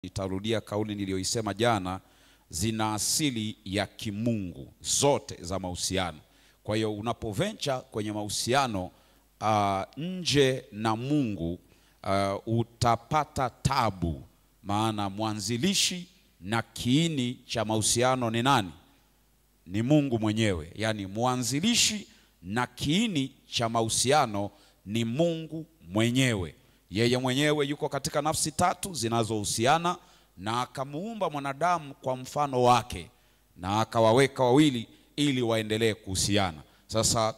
Nitarudia kauli niliyoisema jana, zina asili ya kimungu zote za mahusiano. Kwa hiyo unapoventure kwenye mahusiano nje na Mungu utapata tabu, maana mwanzilishi na kiini cha mahusiano ni nani? Ni Mungu mwenyewe. Yani mwanzilishi na kiini cha mahusiano ni Mungu mwenyewe. Yeye mwenyewe yuko katika nafsi tatu zinazohusiana, na akamuumba mwanadamu kwa mfano wake na akawaweka wawili ili waendelee kuhusiana. Sasa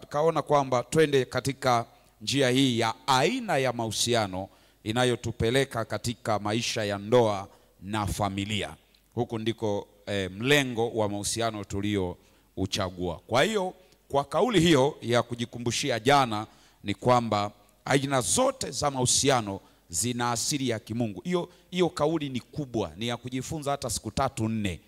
tukaona kwamba twende katika njia hii ya aina ya mahusiano inayotupeleka katika maisha ya ndoa na familia. Huku ndiko mlengo wa mahusiano tulio uchagua. Kwa hiyo kwa kauli hiyo ya kujikumbushia jana ni kwamba aina zote za mahusiano zina asili ya kimungu. Hiyo kauli ni kubwa, ni ya kujifunza hata siku 3-4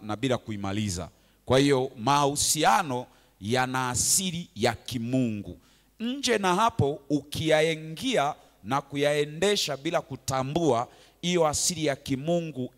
na bila kuimaliza. Kwa hiyo mahusiano yana asili ya kimungu. Nje na hapo ukiyaingia na kuyaendesha bila kutambua hiyo asili ya kimungu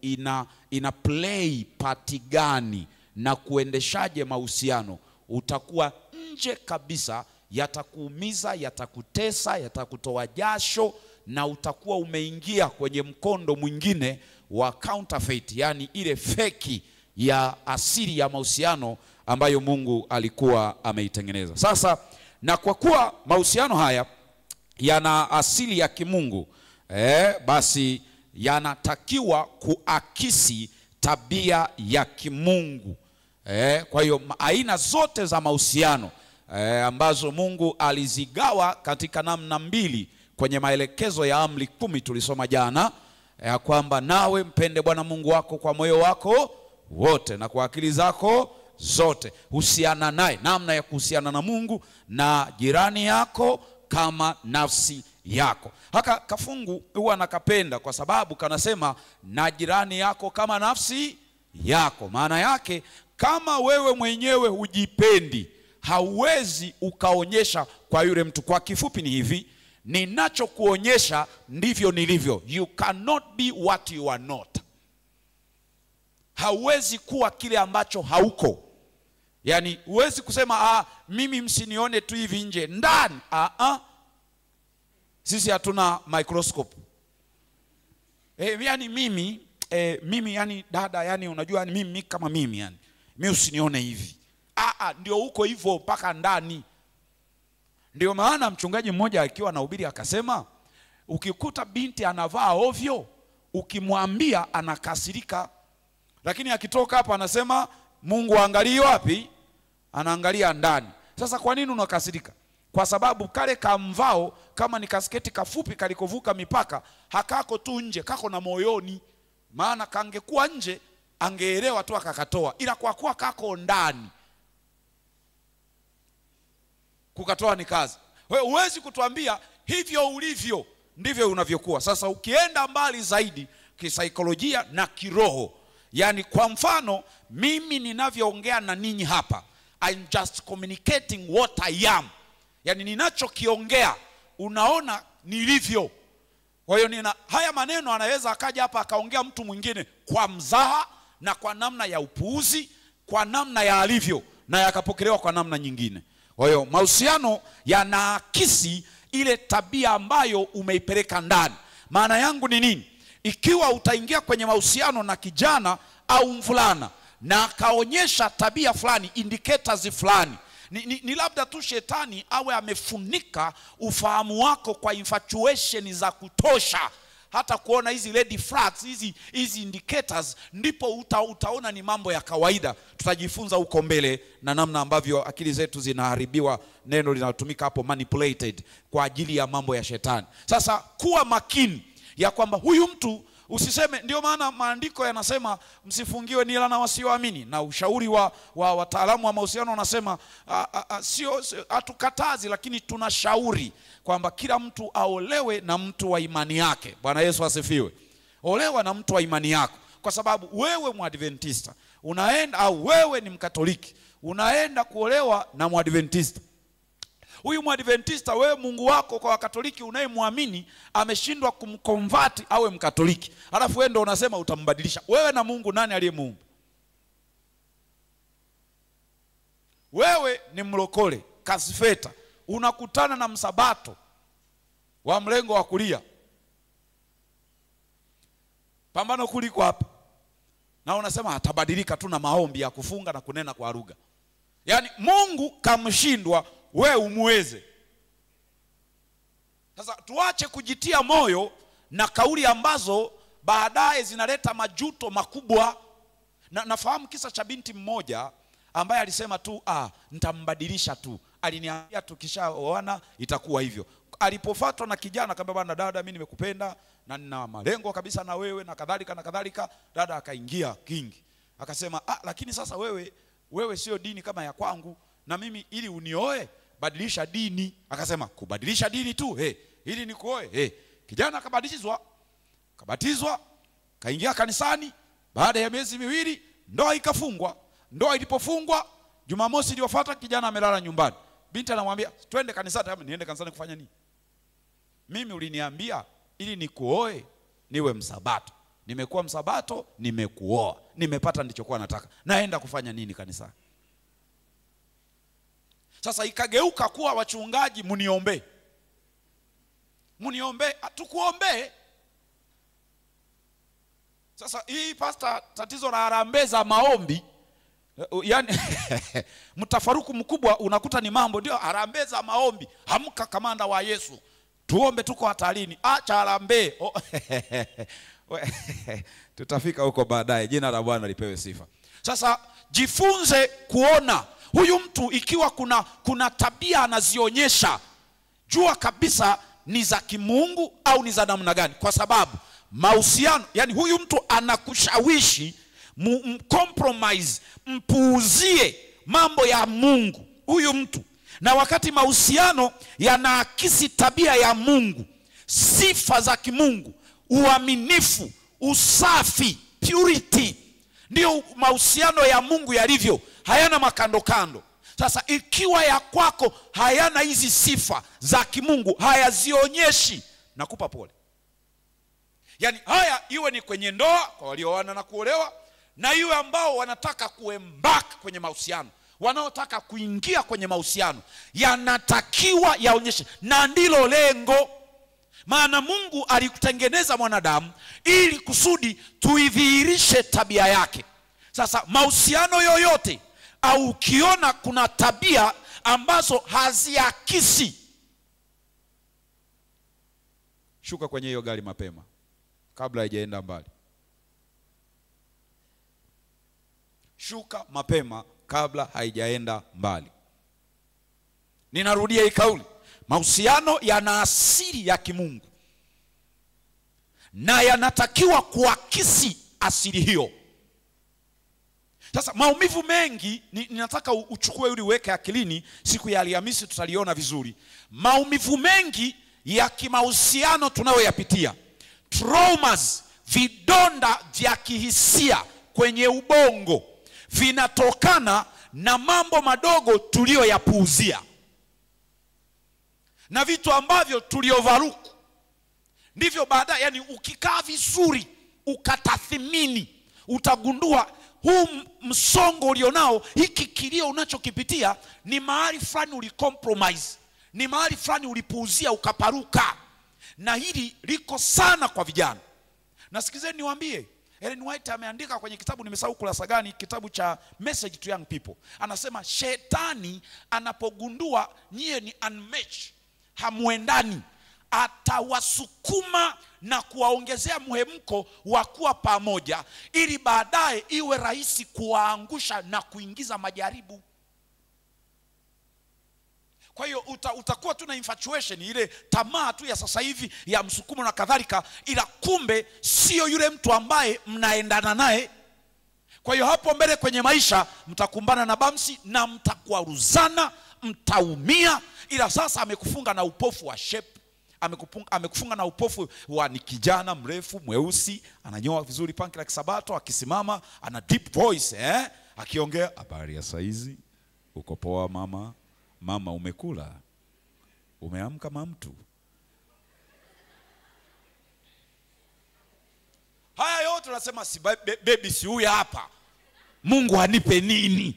ina play part gani na kuendeshaje mahusiano, utakuwa nje kabisa, yatakuumiza, yatakutesa, yatakutoa jasho, na utakuwa umeingia kwenye mkondo mwingine wa counterfeit, yani ile feki ya asili ya mahusiano ambayo Mungu alikuwa ameitengeneza. Sasa na kwa kuwa mahusiano haya yana asili ya kimungu, basi yanatakiwa kuakisi tabia ya kimungu. Kwa hiyo aina zote za mahusiano ambazo Mungu alizigawa katika namna mbili kwenye maelekezo ya amri 10 tulisoma jana, kwamba nawe mpende Bwana Mungu wako kwa moyo wako wote na kwa akili zako zote. Husiana naye, namna ya kuhusiana na Mungu na jirani yako kama nafsi yako. Haka kafungu huwa nakapenda kwa sababu kanasema na jirani yako kama nafsi yako. Maana yake kama wewe mwenyewe hujipendi, hauwezi ukaonyesha kwa yule mtu. Kwa kifupi ni hivi, ninachokuonyesha ndivyo nilivyo. You cannot be what you are not. Hauwezi kuwa kile ambacho hauko. Yani huwezi kusema mimi msinione tu hivi nje, ndani sisi hatuna microscope. Yani mimi yani dada, yani unajua mimi kama mimi, yani mimi usinione hivi. Ndio huko hivyo mpaka ndani. Ndio maana mchungaji mmoja akiwa anahubiri akasema, ukikuta binti anavaa ovyo, ukimwambia anakasirika. Lakini akitoka hapa anasema Mungu angalie wapi? Anaangalia ndani. Sasa kwa nini unakasirika? Kwa sababu kale kamvao, kama ni kasketi kafupi kalikovuka mipaka, hakako tu nje, kako na moyoni. Maana kangekuwa nje angeelewa tu akakatoa, ila kwa kuwa kako ndani, kukatoa ni kazi. Wewe huwezi kutuambia hivyo ulivyo ndivyo unavyokuwa. Sasa ukienda mbali zaidi kisaikolojia na kiroho, yani kwa mfano mimi ninavyoongea na ninyi hapa, I'm just communicating what I am. Yani ninachokiongea unaona nilivyo. Kwa hiyo haya maneno anaweza akaja hapa akaongea mtu mwingine kwa mzaha na kwa namna ya upuuzi, kwa namna ya alivyo, na yakapokelewa kwa namna nyingine. Kwa hiyo mahusiano yanaakisi ile tabia ambayo umeipeleka ndani. Maana yangu ni nini? Ikiwa utaingia kwenye mahusiano na kijana au mvulana na akaonyesha tabia fulani, indicators fulani, ni labda tu shetani awe amefunika ufahamu wako kwa infatuation za kutosha, hata kuona hizi red flags, hizi indicators, ndipo utaona ni mambo ya kawaida. Tutajifunza huko mbele na namna ambavyo akili zetu zinaharibiwa, neno linalotumika hapo manipulated, kwa ajili ya mambo ya shetani. Sasa kuwa makini ya kwamba huyu mtu usiseme. Ndio maana maandiko yanasema msifungiwe nila na wasioamini, na ushauri wa wataalamu wa mahusiano wanasema sio hatukatazi, lakini tunashauri kwamba kila mtu aolewe na mtu wa imani yake. Bwana Yesu asifiwe. Olewa na mtu wa imani yako, kwa sababu wewe Mwadventista unaenda, au wewe ni Mkatoliki unaenda kuolewa na Mwadventista, Huyu Mwadventista, wewe Mungu wako kwa Wakatoliki unayemwamini ameshindwa kumconvert awe Mkatoliki, alafu wewe ndio unasema utambadilisha. Wewe na Mungu nani aliyemuumba? Wewe ni mlokole kasifeta, unakutana na msabato wa mlengo wa kulia, pambano kuliko hapa, na unasema atabadilika tu na maombi ya kufunga na kunena kwa lugha. Yaani Mungu kamshindwa, wewe umuweze. Sasa tuache kujitia moyo na kauli ambazo baadaye zinaleta majuto makubwa. Na nafahamu kisa cha binti mmoja ambaye alisema tu nitambadilisha tu. Aliniambia tukishaoana itakuwa hivyo. Alipofuatwa na kijana akamwambia, bwana dada, mimi nimekupenda na nina malengo kabisa na wewe na kadhalika na kadhalika. Dada akaingia kingi. Akasema, lakini sasa wewe sio dini kama ya kwangu, na mimi ili unioe badilisha dini. Akasema, kubadilisha dini tu ili nikuoe? Kijana kabatizwa, kaingia kanisani. Baada ya miezi miwili ndoa ikafungwa. Ndoa ilipofungwa, Jumamosi iliyofuata kijana amelala nyumbani. Binti anamwambia, twende kanisani. Kama niende kanisani kufanya nini? Mimi uliniambia ili nikuoe niwe msabato. Nimekuwa msabato, nimekuoa. Nimepata nilichokuwa nataka. Naenda kufanya nini kanisani? Sasa ikageuka kuwa wachungaji muniombe. Muniombe, tukuombe. Sasa hii pastor, tatizo la harambee za maombi, yani mtafaruku mkubwa unakuta ni mambo ndio harambee za maombi. Hamka kamanda wa Yesu, tuombe tuko hatarini, acha harambee. Tutafika huko baadaye, jina la Bwana lipewe sifa. Sasa jifunze kuona huyu mtu, ikiwa kuna tabia anazionyesha, jua kabisa ni za kimungu au ni za namna gani, kwa sababu mahusiano, yani huyu mtu anakushawishi compromise, mpuuzie mambo ya Mungu huyu mtu. Na wakati mahusiano yanaakisi tabia ya Mungu, sifa za kimungu, uaminifu, usafi, purity, ndio mahusiano ya Mungu yalivyo, hayana makando kando. Sasa ikiwa ya kwako hayana hizi sifa za kimungu, hayazionyeshi, nakupa pole. Yani haya iwe ni kwenye ndoa kwa walioana na kuolewa, na iwe ambao wanataka kuembark kwenye mahusiano, wanaotaka kuingia kwenye mahusiano, yanatakiwa yaonyeshe, na ndilo lengo. Maana Mungu alikutengeneza mwanadamu ili kusudi tuidhihirishe tabia yake. Sasa mahusiano yoyote au ukiona kuna tabia ambazo haziakisi, shuka kwenye hiyo gari mapema kabla haijaenda mbali. Shuka mapema kabla haijaenda mbali. Ninarudia hii kauli. Mahusiano yana asili ya kimungu na yanatakiwa kuakisi asili hiyo. Sasa maumivu mengi ninataka uchukue ili uweke akilini, siku ya Alhamisi tutaliona vizuri. Maumivu mengi ya kimahusiano tunayoyapitia, traumas, vidonda vya kihisia kwenye ubongo, vinatokana na mambo madogo tuliyoyapuuzia na vitu ambavyo tuliovaruku. Ndivyo baadaye, yani ukikaa vizuri ukatathmini, utagundua huu msongo ulionao, hiki kilio unachokipitia, ni mahali fulani ulicompromise, ni mahali fulani ulipuuzia ukaparuka. Na hili liko sana kwa vijana. Na sikizeni niwaambie, Ellen White ameandika kwenye kitabu, nimesahau kurasa gani, kitabu cha Message to Young People. Anasema shetani anapogundua nyie ni unmatched, hamuendani, atawasukuma na kuwaongezea mhemko wa kuwa pamoja, ili baadaye iwe rahisi kuwaangusha na kuingiza majaribu. Kwa hiyo utakuwa tu na infatuation, ile tamaa tu ya sasa hivi ya msukumo na kadhalika, ila kumbe sio yule mtu ambaye mnaendana naye. Kwa hiyo hapo mbele kwenye maisha mtakumbana na bamsi na mtakwaruzana, mtaumia. Ila sasa amekufunga na upofu wa shape, amekufunga na upofu wa ni kijana mrefu mweusi, ananyoa vizuri panki la kisabato, akisimama ana deep voice, akiongea, habari ya saizi, uko poa mama, mama umekula, Umeamka kama mtu. Haya yote unasema si baby si huyu hapa. Mungu anipe nini?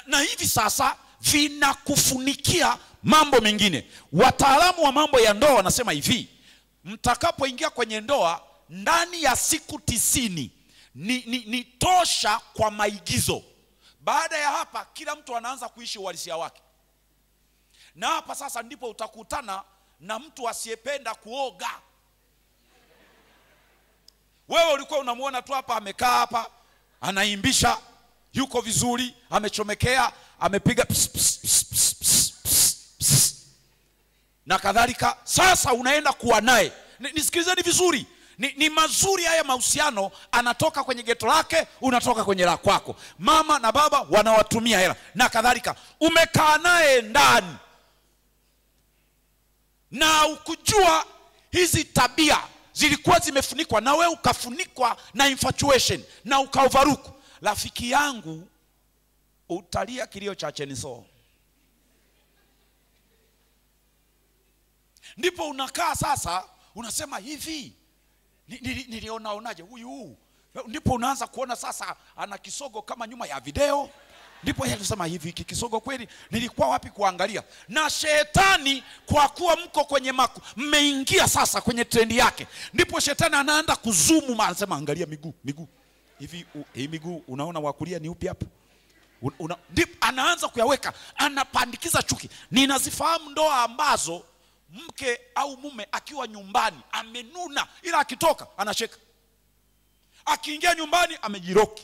Na hivi sasa vinakufunikia mambo mengine. Wataalamu wa mambo ya ndoa wanasema hivi, mtakapoingia kwenye ndoa ndani ya siku 90 ni tosha kwa maigizo. Baada ya hapa kila mtu anaanza kuishi uhalisia wake. Na hapa sasa ndipo utakutana na mtu asiyependa kuoga. Wewe ulikuwa unamuona tu hapa amekaa hapa, anaimbisha, yuko vizuri, amechomekea, amepiga pss, pss, pss, pss, pss, pss, pss, na kadhalika. Sasa unaenda kuwa naye. Nisikilizeni vizuri. Ni mazuri haya mahusiano, anatoka kwenye geto lake, unatoka kwenye la kwako. Mama na baba wanawatumia hela na kadhalika. Umekaa naye ndani na ukujua hizi tabia zilikuwa zimefunikwa, na wewe ukafunikwa na infatuation na ukaovaruku. Rafiki yangu, utalia kilio cha cheniso. Ndipo unakaa sasa unasema hivi, nilionaonaje huyu? Ndipo unaanza kuona sasa ana kisogo kama nyuma ya video. Ndipo yeye anasema hivi, hiki kisogo kweli nilikuwa wapi kuangalia? Na shetani, kwa kuwa mko kwenye mmeingia sasa kwenye trendi yake, ndipo shetani anaanza kuzumu, anasema angalia miguu hivi, hii miguu unaona wa kulia ni upi hapo? Ndipo anaanza kuyaweka, anapandikiza chuki. Ninazifahamu ndoa ambazo mke au mume akiwa nyumbani amenuna, ila akitoka anacheka. Akiingia nyumbani amejiroki.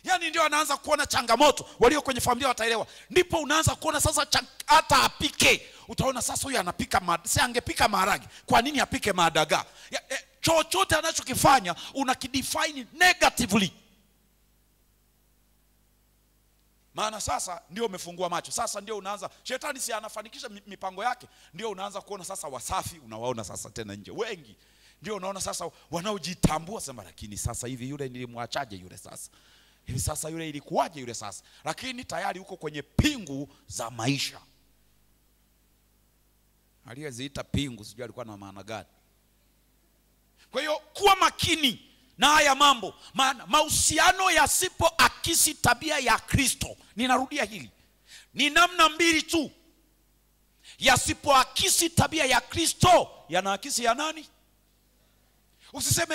Yani ndio anaanza kuona changamoto. Walio kwenye familia wataelewa. Ndipo unaanza kuona sasa hata apike, utaona sasa huyu anapika si angepika maharage, kwa nini apike madaga? Chochote anachokifanya unakidefine negatively. Maana sasa ndio umefungua macho. Sasa ndio unaanza, shetani si anafanikisha mipango yake, ndio unaanza kuona sasa wasafi, unawaona sasa tena nje wengi. Ndio unaona sasa wanaojitambua, sema lakini sasa hivi yule nilimwachaje yule sasa? Hivi sasa yule ilikuwaje yule sasa? Lakini tayari uko kwenye pingu za maisha. Aliyeziita pingu sijui alikuwa na maana gani. Kwa hiyo kuwa makini na haya mambo, maana mahusiano yasipoakisi tabia ya Kristo, ninarudia hili, ni namna mbili tu. Yasipoakisi tabia ya Kristo, yanaakisi ya nani? Usiseme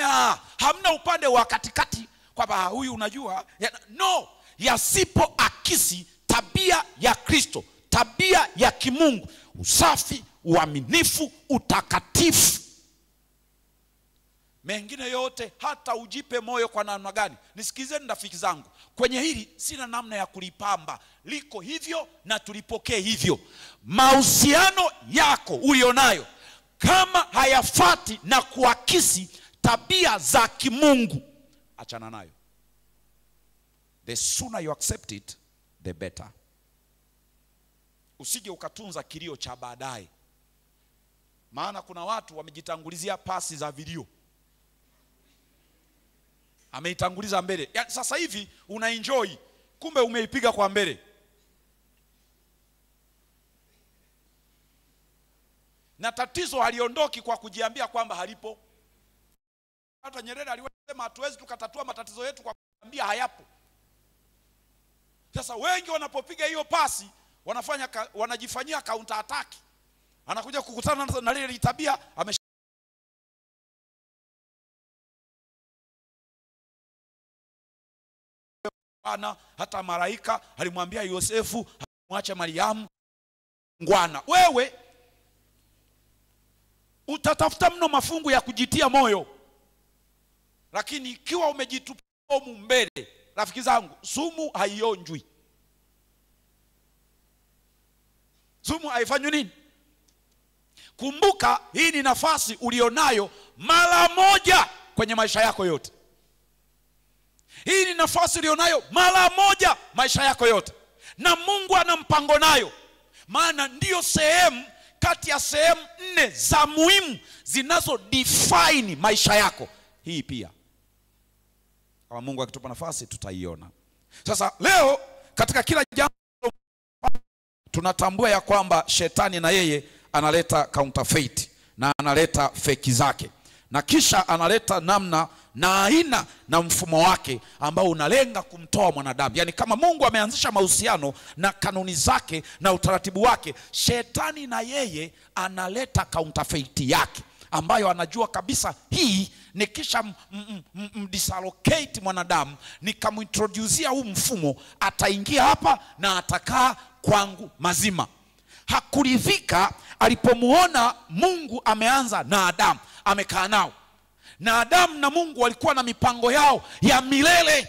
hamna upande wa katikati kwamba huyu unajua no. Yasipoakisi tabia ya Kristo, tabia ya kimungu, usafi, uaminifu, utakatifu, mengine yote hata ujipe moyo kwa namna gani. Nisikizeni rafiki zangu, kwenye hili sina namna ya kulipamba, liko hivyo na tulipokee hivyo. Mahusiano yako ulionayo kama hayafati na kuakisi tabia za kimungu, achana nayo. The sooner you accept it, the better. Usije ukatunza kilio cha baadaye. Maana kuna watu wamejitangulizia pasi za video, ameitanguliza mbele. Yani sasa hivi unaenjoy, kumbe umeipiga kwa mbele. Na tatizo haliondoki kwa kujiambia kwamba halipo. Hata Nyerere aliwasema hatuwezi tukatatua matatizo yetu kwa kuambia hayapo. Sasa wengi wanapopiga hiyo pasi wanajifanyia counter attack. Anakuja kukutana na lile tabia hata malaika alimwambia Yosefu mwache Mariamu ngwana. Wewe utatafuta mno mafungu ya kujitia moyo, lakini ikiwa umejitupa mbele, rafiki zangu, sumu haionjwi. Sumu haifanywi nini? Kumbuka, hii ni nafasi ulionayo mara moja kwenye maisha yako yote. Hii ni nafasi ulionayo mara moja maisha yako yote, na Mungu ana mpango nayo. Maana ndiyo sehemu kati ya sehemu 4 za muhimu zinazo define maisha yako. Hii pia kama Mungu akitupa nafasi tutaiona. Sasa leo katika kila jambo tunatambua ya kwamba shetani na yeye analeta counterfeit na analeta feki zake, na kisha analeta namna na aina na mfumo wake ambao unalenga kumtoa mwanadamu. Yani kama Mungu ameanzisha mahusiano na kanuni zake na utaratibu wake, shetani na yeye analeta counterfeit yake ambayo anajua kabisa hii nikisha mdisalocate mwanadamu, nikamintroducea huu mfumo, ataingia hapa na atakaa kwangu mazima. Hakuridhika alipomuona Mungu ameanza na Adamu, amekaa nao. Na Adamu na Mungu walikuwa na mipango yao ya milele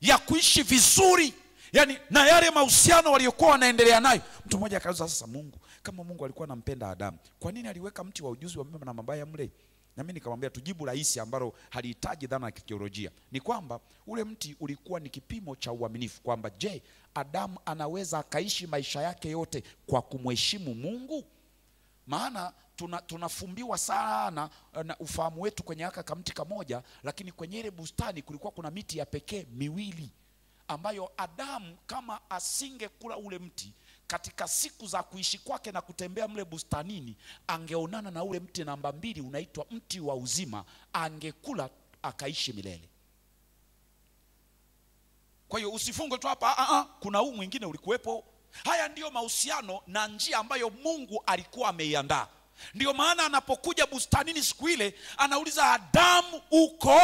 ya kuishi vizuri, yani na yale mahusiano waliokuwa wanaendelea nayo. Mtu mmoja akauliza, sasa Mungu, kama Mungu alikuwa anampenda Adamu, kwa nini aliweka mti wa ujuzi wa mema na mabaya mle? Na mimi nikamwambia tujibu rahisi ambalo halihitaji dhana ya kitheolojia. Ni kwamba ule mti ulikuwa ni kipimo cha uaminifu, kwamba je, Adamu anaweza akaishi maisha yake yote kwa kumheshimu Mungu? Maana tunafumbiwa sana na ufahamu wetu kwenye haka kamti kamoja, lakini kwenye ile bustani kulikuwa kuna miti ya pekee miwili ambayo Adamu kama asingekula ule mti katika siku za kuishi kwake na kutembea mle bustanini, angeonana na ule mti namba 2 unaitwa mti wa uzima, angekula akaishi milele. Kwa hiyo usifungwe tu hapa, kuna huu mwingine ulikuwepo. Haya ndiyo mahusiano na njia ambayo Mungu alikuwa ameiandaa. Ndiyo maana anapokuja bustanini siku ile anauliza, Adamu uko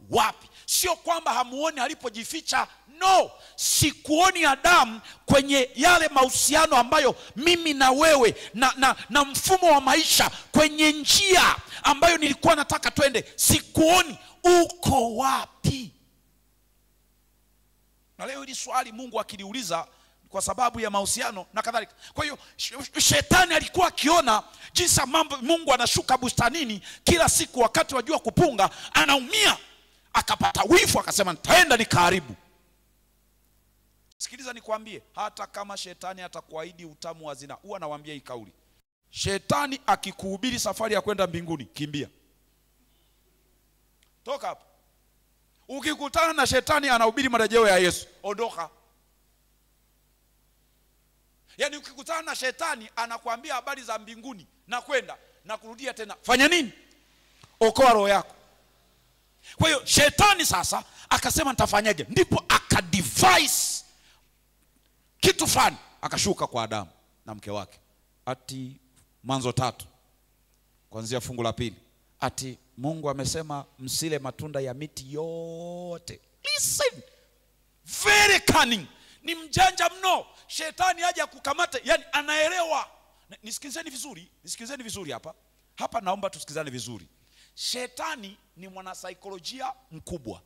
wapi? Sio kwamba hamuoni alipojificha. No, sikuoni Adamu kwenye yale mahusiano ambayo mimi na wewe na mfumo wa maisha, kwenye njia ambayo nilikuwa nataka twende. Sikuoni. Uko wapi? Na leo hili swali Mungu akiliuliza kwa sababu ya mahusiano na kadhalika. Kwa hiyo shetani alikuwa akiona jinsi mambo Mungu anashuka bustanini kila siku wakati wa jua kupunga, anaumia, akapata wivu, akasema nitaenda nikaharibu. Sikiliza nikwambie, hata kama shetani atakuahidi utamu wa zina, huwa nawaambia hii kauli, shetani akikuhubiri safari ya kwenda mbinguni, kimbia, toka hapo. Ukikutana na shetani anahubiri marejeo ya Yesu, ondoka. Yani ukikutana na shetani anakuambia habari za mbinguni na kwenda na kurudia tena, fanya nini? Okoa roho yako. Kwa hiyo shetani sasa akasema nitafanyaje? Ndipo akadevise kitu fulani, akashuka kwa Adamu na mke wake. Ati Mwanzo 3 kuanzia fungu la 2, ati Mungu amesema msile matunda ya miti yote. Listen, very cunning. Ni mjanja mno. Shetani aje kukamata, yani anaelewa. Nisikizeni vizuri hapa. Hapa naomba tusikizane vizuri. Shetani ni mwanasaikolojia mkubwa.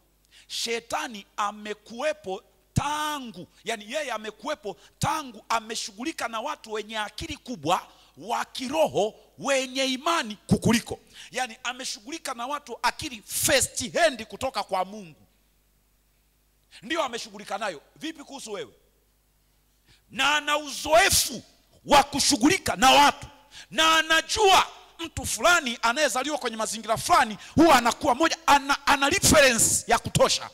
Shetani amekuwepo tangu, yani yeye amekuwepo tangu ameshughulika na watu wenye akili kubwa, wa kiroho, wenye imani kukuliko. Yani ameshughulika na watu akili first hand kutoka kwa Mungu. Ndio ameshughulika nayo. Vipi kuhusu wewe? Na ana uzoefu wa kushughulika na watu, na anajua mtu fulani anayezaliwa kwenye mazingira fulani huwa anakuwa moja, ana reference ya kutosha.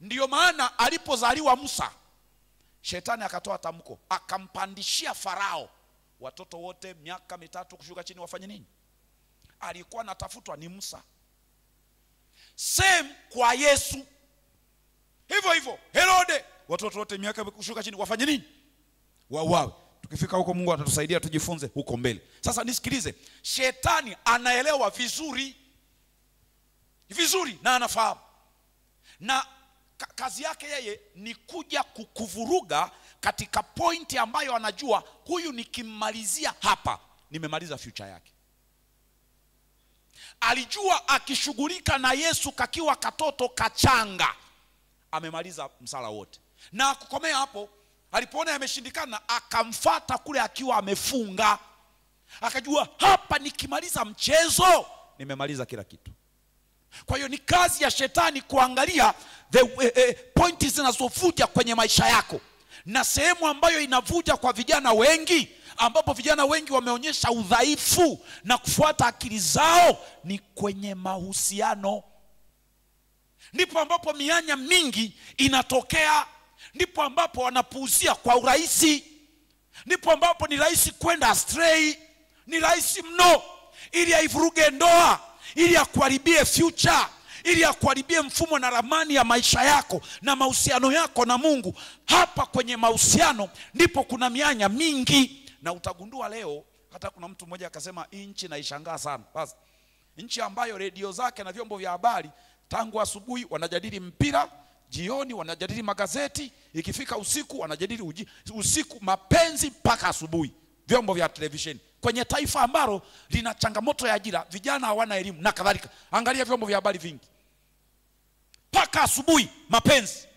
Ndiyo maana alipozaliwa Musa, shetani akatoa tamko, akampandishia Farao watoto wote miaka 3 kushuka chini wafanye nini? Alikuwa anatafutwa ni Musa. Same kwa Yesu. Hivyo Herode, watoto wote miaka kushuka chini wafanye nini? Wauawe. Tukifika huko Mungu atatusaidia tujifunze huko mbele. Sasa nisikilize, shetani anaelewa vizuri na anafahamu. Na kazi yake yeye ni kuja kukuvuruga katika pointi ambayo anajua huyu nikimmalizia hapa nimemaliza future yake. Alijua akishughulika na Yesu kakiwa katoto kachanga amemaliza msala wote. Na kukomea hapo, alipoona yameshindikana akamfuata kule akiwa amefunga. Akajua hapa nikimaliza mchezo nimemaliza kila kitu. Kwa hiyo ni kazi ya shetani kuangalia pointi zinazovuja kwenye maisha yako, na sehemu ambayo inavuja kwa vijana wengi, ambapo vijana wengi wameonyesha udhaifu na kufuata akili zao, ni kwenye mahusiano. Ndipo ambapo mianya mingi inatokea. ndipo ambapo wanapuuzia kwa urahisi, ndipo ambapo ni rahisi kwenda astray, ni rahisi mno, ili aivuruge ndoa, ili akuharibie future, ili akuharibie mfumo na ramani ya maisha yako na mahusiano yako na Mungu. Hapa kwenye mahusiano ndipo kuna mianya mingi, na utagundua leo. Hata kuna mtu mmoja akasema hii nchi naishangaa sana. Basi nchi ambayo redio zake na vyombo vya habari tangu asubuhi wanajadili mpira, jioni wanajadili magazeti, ikifika usiku wanajadili usiku mapenzi mpaka asubuhi, vyombo vya televisheni, kwenye taifa ambalo lina changamoto ya ajira, vijana hawana elimu na kadhalika. Angalia vyombo vya habari vingi mpaka asubuhi mapenzi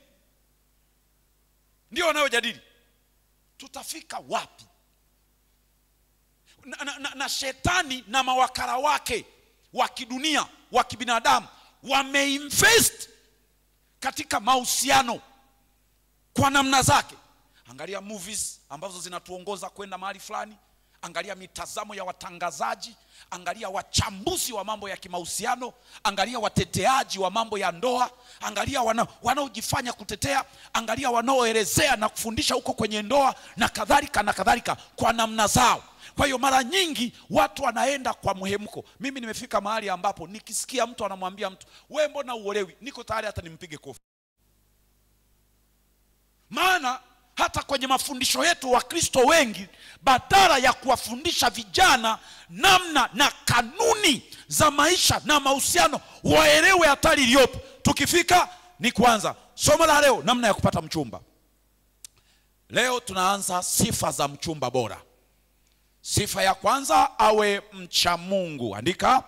ndio wanayojadili. Tutafika wapi? Na shetani na mawakala wake wa kidunia, wa kibinadamu, wameinvest katika mahusiano kwa namna zake. Angalia movies ambazo zinatuongoza kwenda mahali fulani, angalia mitazamo ya watangazaji, angalia wachambuzi wa mambo ya kimahusiano, angalia wateteaji wa mambo ya ndoa, angalia wanaojifanya kutetea, angalia wanaoelezea na kufundisha huko kwenye ndoa na kadhalika na kadhalika, kwa namna zao. Kwa hiyo mara nyingi watu wanaenda kwa muhemko. Mimi nimefika mahali ambapo nikisikia mtu anamwambia mtu, wewe mbona uolewi, niko tayari hata nimpige kofi. Maana hata kwenye mafundisho yetu wa Kristo wengi, badala ya kuwafundisha vijana namna na kanuni za maisha na mahusiano waelewe hatari iliyopo, tukifika ni kwanza somo la leo, namna ya kupata mchumba. Leo tunaanza sifa za mchumba bora. Sifa ya kwanza, awe mcha Mungu. Andika,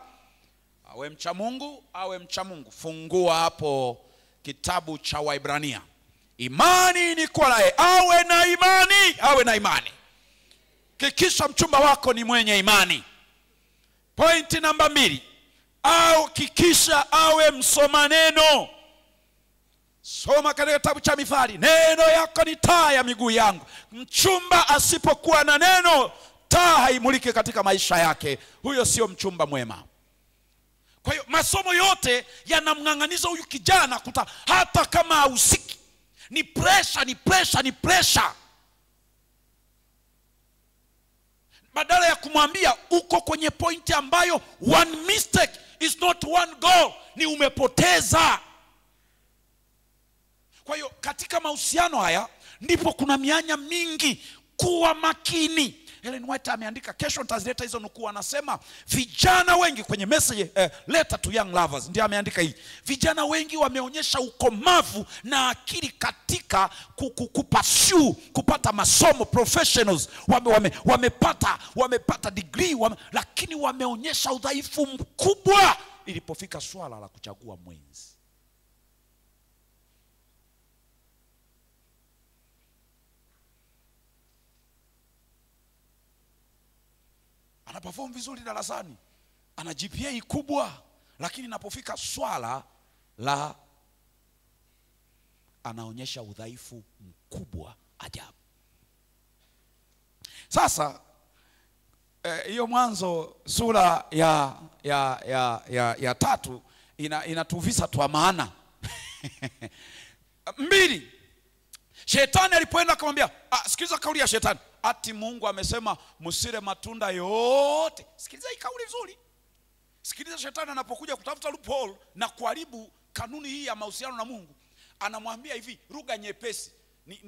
awe mcha Mungu, awe mcha Mungu. Fungua hapo kitabu cha Waebrania. Imani ni kwa naye, awe na imani, awe na imani. Kikisha mchumba wako ni mwenye imani. Pointi namba 2, au kikisha awe msoma neno. Soma katika kitabu cha Mithali, neno yako ni taa ya miguu yangu. Mchumba asipokuwa na neno, taa haimuliki katika maisha yake, huyo sio mchumba mwema. Kwa hiyo masomo yote yanamng'ang'aniza huyu kijana hata kama hausiki. Ni pressure, ni pressure, ni pressure. Badala ya kumwambia uko kwenye pointi ambayo one mistake is not one goal, ni umepoteza. Kwa hiyo katika mahusiano haya ndipo kuna mianya mingi. Kuwa makini. Ellen White ameandika, kesho nitazileta hizo nukuu, anasema vijana wengi kwenye message letter to young lovers, ndio ameandika hii. Vijana wengi wameonyesha ukomavu na akili katika kupashu, kupata masomo, professionals, wamepata degree, lakini wameonyesha udhaifu mkubwa ilipofika swala la kuchagua mwenzi. Anaperform vizuri darasani, ana GPA kubwa, lakini inapofika swala la anaonyesha udhaifu mkubwa ajabu. Sasa hiyo Mwanzo sura ya 3 inatuvisa twa maana 2. Shetani alipoenda akamwambia, sikiliza kauli ya shetani, ati Mungu amesema msile matunda yote. Sikiliza hii kauli vizuri. Sikiliza shetani anapokuja kutafuta loophole na kuharibu kanuni hii ya mahusiano na Mungu, anamwambia hivi, lugha nyepesi.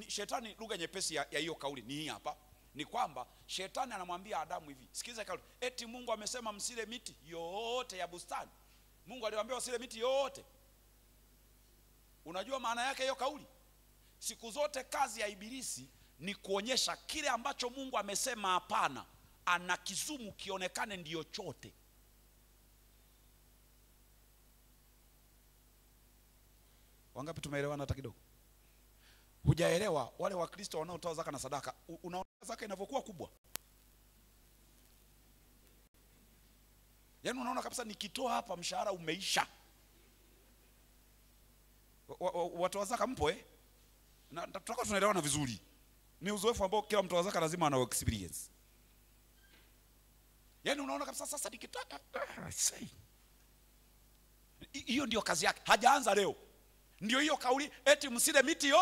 Shetani lugha nyepesi ya hiyo kauli ni hii hapa. Ni kwamba shetani anamwambia Adamu hivi, sikiliza kauli, eti Mungu amesema msile miti yote ya bustani. Mungu aliwaambia wasile miti yote. Unajua maana yake hiyo kauli? Siku zote kazi ya ibilisi ni kuonyesha kile ambacho Mungu amesema hapana, anakizumu kionekane ndiyo chote. Wangapi tumeelewana hata kidogo? Hujaelewa wale Wakristo wanaotoa zaka na sadaka. Unaona zaka inavyokuwa kubwa? Yaani unaona kabisa nikitoa hapa mshahara umeisha. Watu wa zaka mpo na tutakuwa tunaelewana vizuri. Ni uzoefu ambao kila mtu wa zaka lazima ana experience. Yaani unaona kabisa sasa nikitaka hiyo ndio kazi yake. Hajaanza leo. Ndio hiyo kauli, eti msile miti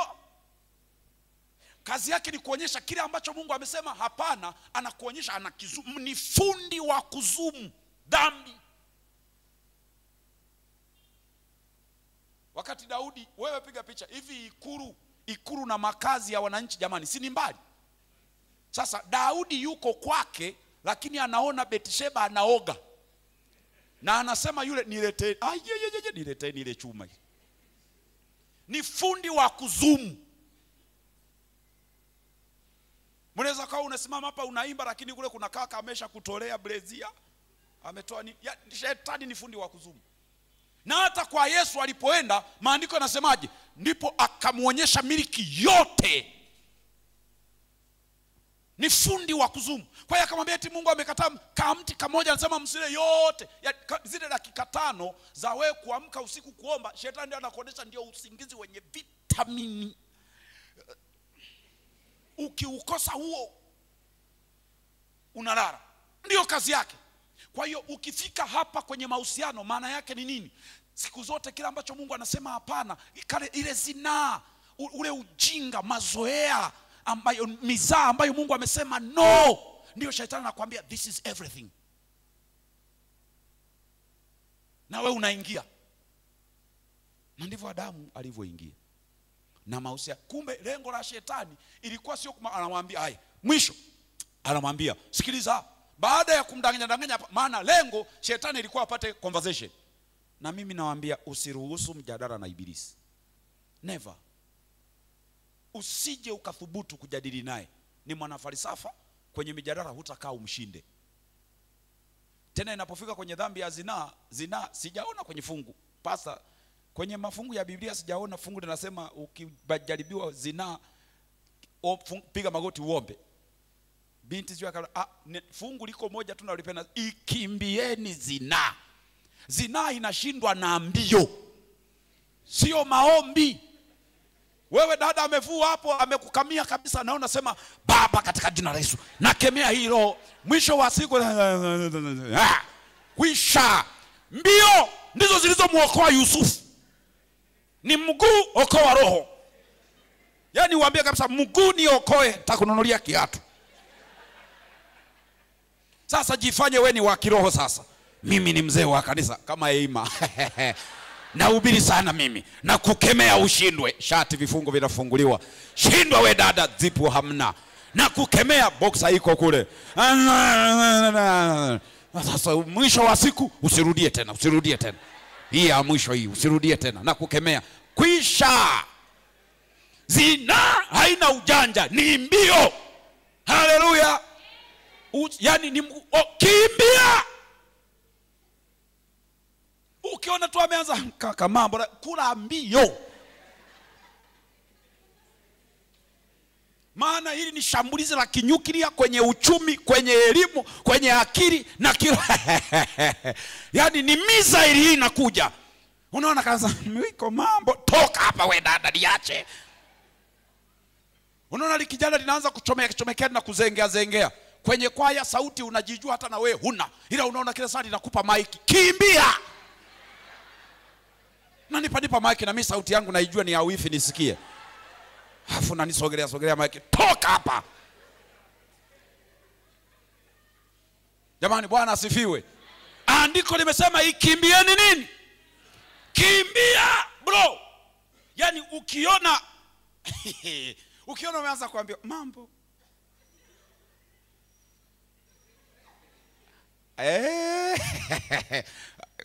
kazi yake ni kuonyesha kile ambacho Mungu amesema hapana, anakuonyesha, anakizumu. Ni fundi wa kuzumu dhambi. Wakati Daudi, wewe piga picha hivi, ikuru na makazi ya wananchi jamani, si ni mbali? Sasa Daudi yuko kwake, lakini anaona Betsheba anaoga, na anasema yule, niletee ile chuma. Ni fundi wa kuzumu. Mnaweza kawa unasimama hapa unaimba, lakini kule kuna kaka amesha kutolea blazia, ametoa ni shetani. Ni fundi wa kuzumu. Na hata kwa Yesu alipoenda, maandiko yanasemaje? Ndipo akamuonyesha miliki yote. Ni fundi wa kuzumu. Kwa hiyo akamwambia eti Mungu amekataa kamti kamoja, anasema msile yote. Zile dakika 5 za wewe kuamka usiku kuomba, shetani ndiye anakuonesha ndio usingizi wenye vitamini. Ukiukosa huo unalala. Ndio kazi yake. Kwa hiyo ukifika hapa kwenye mahusiano, maana yake ni nini? Siku zote kila ambacho Mungu anasema hapana, ile zinaa, ule ujinga, mazoea ambayo mizaa ambayo Mungu amesema no, ndio shetani anakuambia this is everything. Na wewe unaingia. Na ndivyo Adamu alivyoingia. Na mahusiano. Kumbe lengo la shetani ilikuwa sio anamwambia haya, mwisho anamwambia sikiliza, baada ya kumdanganya, maana lengo shetani ilikuwa apate conversation. Na mimi nawaambia usiruhusu mjadala na ibilisi. Never. Usije ukathubutu kujadili naye. Ni mwanafalsafa, kwenye mijadala hutakaa umshinde. Tena inapofika kwenye dhambi ya zinaa sijaona kwenye fungu. Pasa kwenye mafungu ya Biblia sijaona fungu linasema ukijaribiwa zinaa piga magoti uombe. Binti sio fungu liko moja tu nalipenda, ikimbieni zinaa. Zinaa inashindwa na mbio, sio maombi. Wewe dada amevua hapo, amekukamia kabisa, na unasema Baba katika jina la Yesu nakemea hilo. Mwisho wa siku kwisha. Mbio ndizo zilizomuokoa Yusufu. Ni mguu okoa roho. Yaani uambie kabisa mguu ni okoe, takununulia kiatu. Sasa jifanye wewe ni wa kiroho sasa. Mimi ni mzee wa kanisa kama Eima. Nahubiri sana mimi. Na kukemea ushindwe. Shati vifungo vinafunguliwa. Shindwa we dada, zipu hamna. Na kukemea boxer iko kule. Sasa mwisho wa siku usirudie tena. Hii ya mwisho hii usirudie tena. Na kukemea kwisha. Zina haina ujanja, ni mbio. Haleluya. Yani ni kimbia. Ukiona tu ameanza kaka mambo kula mbio. Maana hili ni shambulizi la kinyuklia kwenye uchumi, kwenye elimu, kwenye akili na kila. Yani ni missile hii inakuja. Unaona kaanza mwiko mambo, toka hapa we dada niache. Unaona likijana linaanza kuchomekea na kuzengea. Kwenye kwaya sauti unajijua hata na wewe huna. Ila unaona kila saa linakupa mic. Kimbia. Na nipa mic na mimi sauti yangu naijua ni ya wifi nisikie. Alafu na nisogelea mic. Toka hapa. Jamani Bwana asifiwe. Andiko limesema ikimbieni nini? Kimbia bro. Yani ukiona umeanza kuambia mambo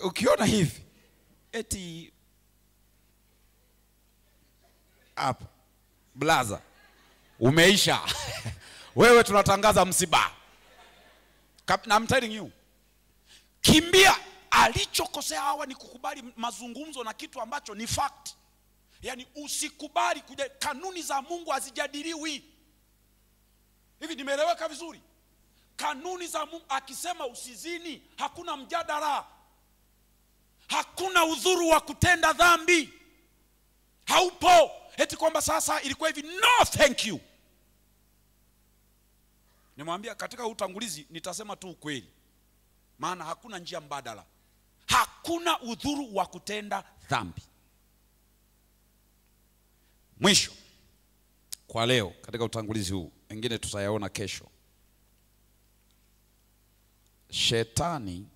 ukiona hivi eti hapa blaza umeisha. Wewe tunatangaza msiba. I'm telling you. Kimbia. Alichokosea hawa ni kukubali mazungumzo na kitu ambacho ni fact. Yani usikubali kanuni za Mungu hazijadiliwi. Hivi nimeeleweka vizuri? Kanuni za Mungu akisema usizini, hakuna mjadala. Hakuna udhuru wa kutenda dhambi. Haupo. Eti kwamba sasa ilikuwa hivi, no thank you. Nimwambia katika utangulizi nitasema tu ukweli. Maana hakuna njia mbadala. Hakuna udhuru wa kutenda dhambi. Mwisho. kwa leo katika utangulizi huu, wengine tutayaona kesho. Shetani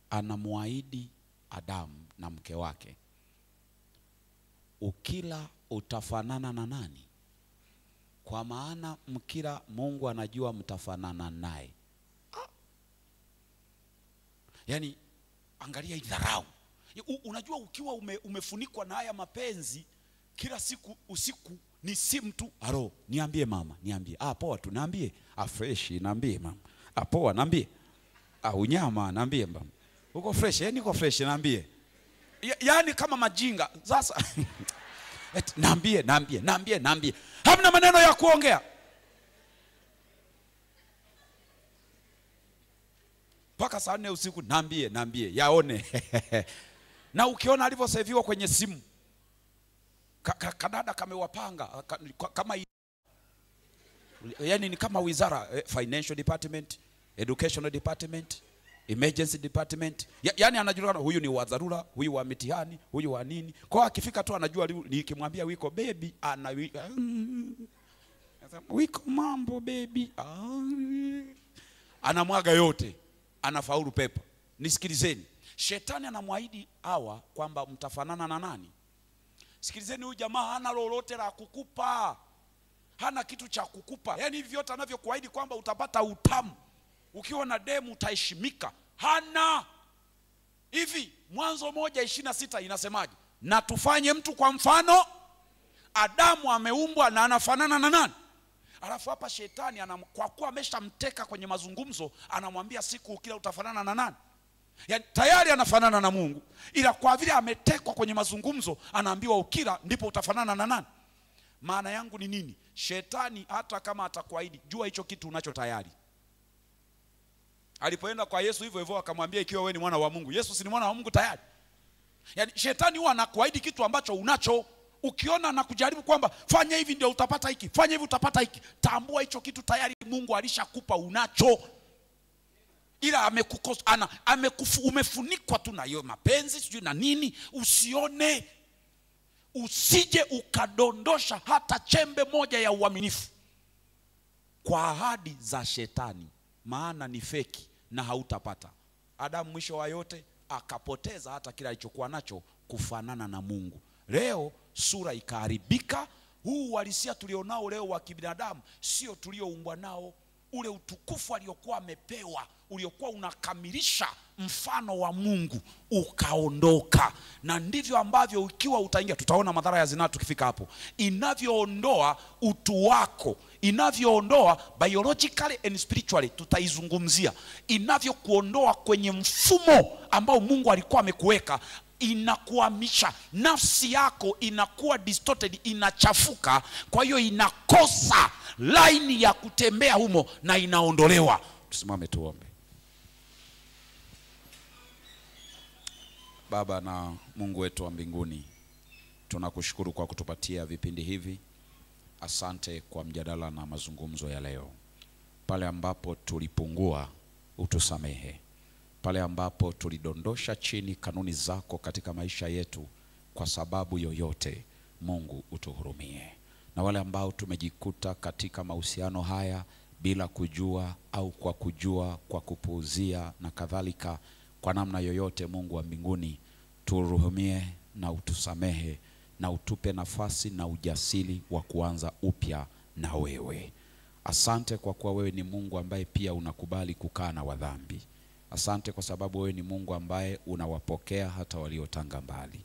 anamwahidi Adamu na mke wake, ukila utafanana na nani? Kwa maana mkila Mungu anajua mtafanana naye. Yaani angalia idharau. Unajua ukiwa umefunikwa na haya mapenzi, kila siku usiku ni simu tu. Aro, niambie mama, niambie. Poa tu, niambie. Fresh, niambie mama. Poa, niambie. Unyama, niambie mama. Uko fresh, niko fresh, niambie. Yaani kama majinga. Sasa niambie. Hamna maneno ya kuongea. Paka saa 4 usiku niambie, yaone. Na ukiona alivyoseviwa kwenye simu, kadada kamewapanga kama yani ni kama wizara, financial department, educational department, emergency department. Yani anajulikana, huyu ni wa dharura, huyu wa mitihani, huyu wa nini. Kwa akifika tu anajua, nikimwambia wiko baby wiko mambo baby, anamwaga yote, anafaulu pepa. Nisikilizeni, shetani anamwahidi Hawa kwamba mtafanana na nani? Sikilizeni, huyu jamaa hana lolote la kukupa, hana kitu cha kukupa. Yani hivi vyote anavyokuahidi kwamba utapata utamu, ukiwa na demu utaheshimika, hana. Hivi Mwanzo 1:26 inasemaje? Na tufanye mtu kwa mfano. Adamu ameumbwa na anafanana na nani? Alafu hapa shetani kwa kuwa ameshamteka kwenye mazungumzo, anamwambia siku ukila utafanana na nani? Yani tayari anafanana na Mungu, ila kwa vile ametekwa kwenye mazungumzo anaambiwa ukila ndipo utafanana na nani? Maana yangu ni nini? Shetani hata kama atakuahidi, jua hicho kitu unacho tayari. Alipoenda kwa Yesu hivyo hivyo akamwambia, ikiwa wewe ni mwana wa Mungu. Yesu si ni mwana wa Mungu tayari? Yani shetani huwa anakuahidi kitu ambacho unacho. Ukiona na kujaribu kwamba fanya hivi ndio utapata hiki, fanya hivi utapata hiki, tambua hicho kitu tayari Mungu alishakupa, unacho. Ila umefunikwa tu na hiyo mapenzi sijui na nini. Usione, usije ukadondosha hata chembe moja ya uaminifu kwa ahadi za shetani, maana ni feki na hautapata. Adamu mwisho wa yote akapoteza hata kila alichokuwa nacho, kufanana na Mungu. Leo sura ikaharibika. Huu uhalisia tulionao leo wa kibinadamu sio tulioumbwa nao. Ule utukufu aliokuwa amepewa, uliokuwa unakamilisha mfano wa Mungu, ukaondoka. Na ndivyo ambavyo ikiwa utaingia, tutaona madhara ya zinaa tukifika hapo, inavyoondoa utu wako, inavyoondoa biologically and spiritually, tutaizungumzia. Inavyokuondoa kwenye mfumo ambao Mungu alikuwa amekuweka, inakuhamisha nafsi yako, inakuwa distorted, inachafuka. Kwa hiyo inakosa line ya kutembea humo na inaondolewa. Tusimame tuombe. Baba na Mungu wetu wa mbinguni, tunakushukuru kwa kutupatia vipindi hivi. Asante kwa mjadala na mazungumzo ya leo. Pale ambapo tulipungua, utusamehe. Pale ambapo tulidondosha chini kanuni zako katika maisha yetu kwa sababu yoyote, Mungu utuhurumie. Na wale ambao tumejikuta katika mahusiano haya bila kujua au kwa kujua, kwa kupuuzia na kadhalika, kwa namna yoyote, Mungu wa mbinguni, tuhurumie na utusamehe na utupe nafasi na ujasiri wa kuanza upya na wewe. Asante kwa kuwa wewe ni Mungu ambaye pia unakubali kukaa na wadhambi. Asante kwa sababu wewe ni Mungu ambaye unawapokea hata waliotanga mbali.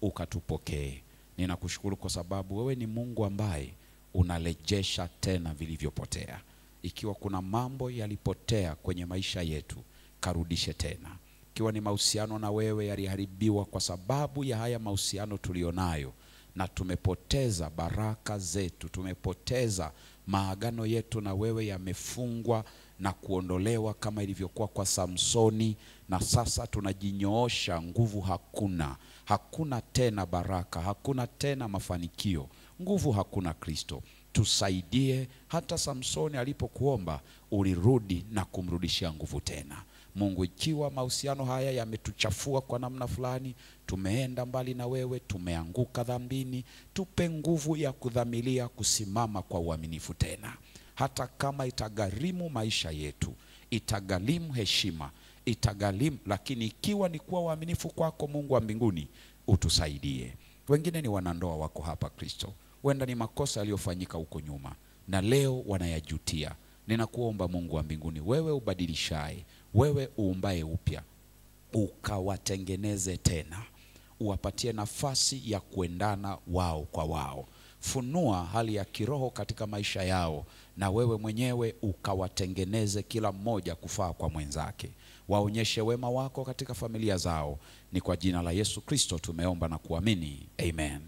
Ukatupokee. Ninakushukuru kwa sababu wewe ni Mungu ambaye unarejesha tena vilivyopotea. Ikiwa kuna mambo yalipotea kwenye maisha yetu, karudishe tena. Ikiwa ni mahusiano na wewe yaliharibiwa kwa sababu ya haya mahusiano tulionayo, na tumepoteza baraka zetu, tumepoteza maagano yetu na wewe, yamefungwa na kuondolewa kama ilivyokuwa kwa Samsoni, na sasa tunajinyoosha, nguvu hakuna. Hakuna tena baraka, hakuna tena mafanikio, nguvu hakuna. Kristo, tusaidie. Hata Samsoni alipokuomba ulirudi na kumrudishia nguvu tena. Mungu, ikiwa mahusiano haya yametuchafua kwa namna fulani, tumeenda mbali na wewe, tumeanguka dhambini, tupe nguvu ya kudhamiria kusimama kwa uaminifu tena, hata kama itagharimu maisha yetu, itagharimu heshima, itagharimu, lakini ikiwa ni kuwa uaminifu kwako Mungu wa mbinguni, utusaidie. Wengine ni wanandoa wako hapa Kristo, huenda ni makosa yaliyofanyika huko nyuma na leo wanayajutia. Ninakuomba Mungu wa mbinguni, wewe ubadilishaye, wewe uumbaye upya, ukawatengeneze tena, uwapatie nafasi ya kuendana wao kwa wao. Funua hali ya kiroho katika maisha yao, na wewe mwenyewe ukawatengeneze kila mmoja kufaa kwa mwenzake. Waonyeshe wema wako katika familia zao. Ni kwa jina la Yesu Kristo tumeomba na kuamini. Amen.